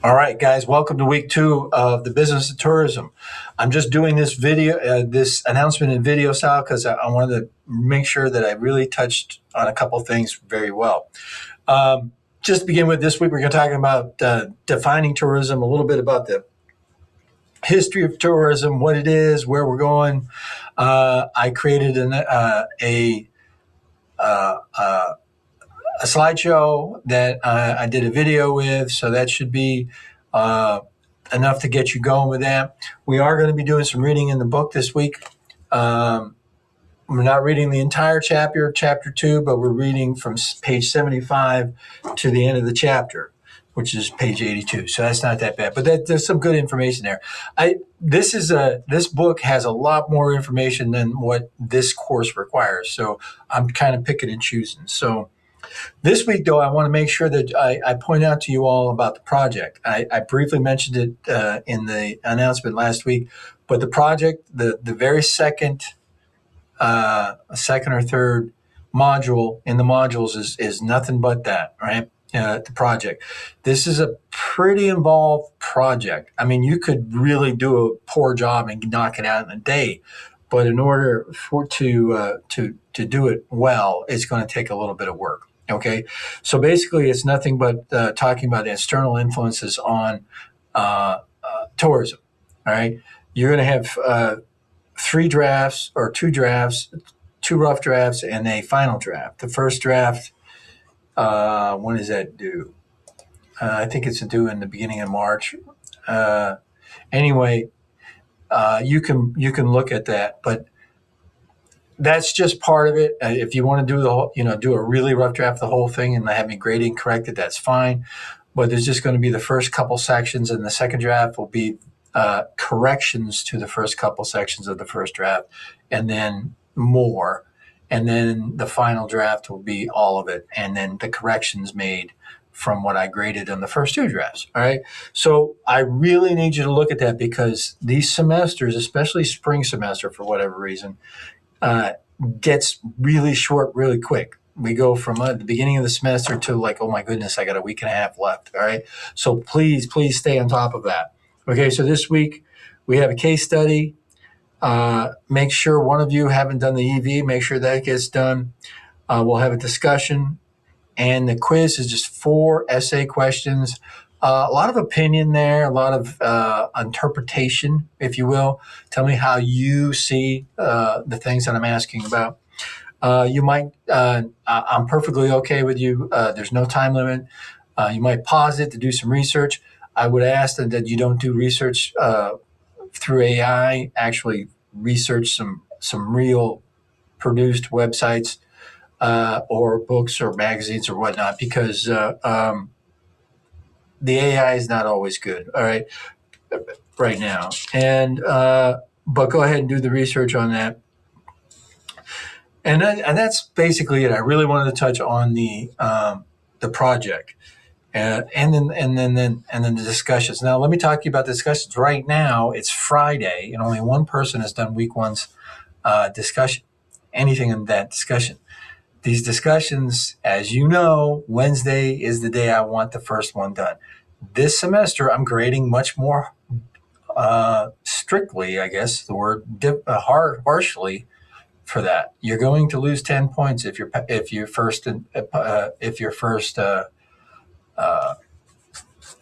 All right, guys, welcome to week 2 of the business of tourism. I'm just doing this video, this announcement in video style because I wanted to make sure that I really touched on a couple things very well. Just to begin with, this week we're going to talk about defining tourism, a little bit about the history of tourism, what it is, where we're going. I created a slideshow that I did a video with, so that should be enough to get you going with that. We are going to be doing some reading in the book this week. We're not reading the entire chapter 2, but we're reading from page 75 to the end of the chapter, which is page 82. So that's not that bad, but there's some good information there. This book has a lot more information than what this course requires, so I'm kind of picking and choosing. So this week, though, I want to make sure that I point out to you all about the project. I briefly mentioned it in the announcement last week, but the project, the very second or third module in the modules is nothing but that, right? The project. This is a pretty involved project. I mean, you could really do a poor job and knock it out in a day, but in order to do it well, it's going to take a little bit of work. Okay, so basically, it's nothing but talking about the external influences on tourism. All right, you're going to have 3 drafts or 2 drafts, 2 rough drafts, and a final draft. The first draft, when does that due? I think it's due in the beginning of March. Anyway, you can look at that, but that's just part of it. If you want to do the whole, do a really rough draft of the whole thing and have me grading corrected, that's fine. But there's just going to be the first couple sections, and the second draft will be corrections to the first couple sections of the first draft, and then more. And then the final draft will be all of it, and then the corrections made from what I graded on the first 2 drafts. All right. So I really need you to look at that, because these semesters, especially spring semester, for whatever reason, gets really short really quick. We go from the beginning of the semester to like, oh my goodness, I got a week and a half left. All right. So please stay on top of that. Okay. So this week we have a case study. Make sure one of you haven't done the EV, make sure that gets done. We'll have a discussion, and the quiz is just 4 essay questions. A lot of opinion there, a lot of interpretation, if you will. Tell me how you see the things that I'm asking about. You might, I'm perfectly okay with you. There's no time limit. You might pause it to do some research. I would ask that you don't do research through AI. Actually research some real produced websites or books or magazines or whatnot, because the AI is not always good, all right, right now. And but go ahead and do the research on that. And that's basically it. I really wanted to touch on the project, and then the discussions. Now, let me talk to you about the discussions. Right now, it's Friday, and only one person has done week 1's discussion, anything in that discussion. These discussions, as you know, Wednesday is the day I want the first one done. This semester, I'm grading much more strictly, I guess the word, harshly for that. You're going to lose 10 points if your first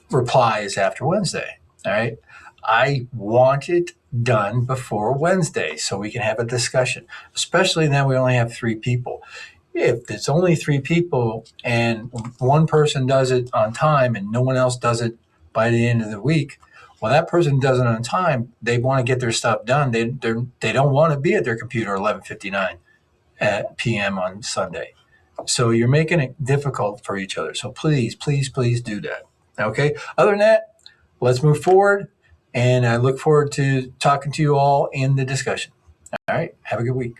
reply is after Wednesday. All right. I want it done before Wednesday so we can have a discussion, especially now we only have 3 people. If it's only 3 people and one person does it on time and no one else does it by the end of the week, well, that person does it on time. They want to get their stuff done. They don't want to be at their computer 11:59 p.m. on Sunday. So you're making it difficult for each other. So please do that. Okay. Other than that, let's move forward. And I look forward to talking to you all in the discussion. All right. Have a good week.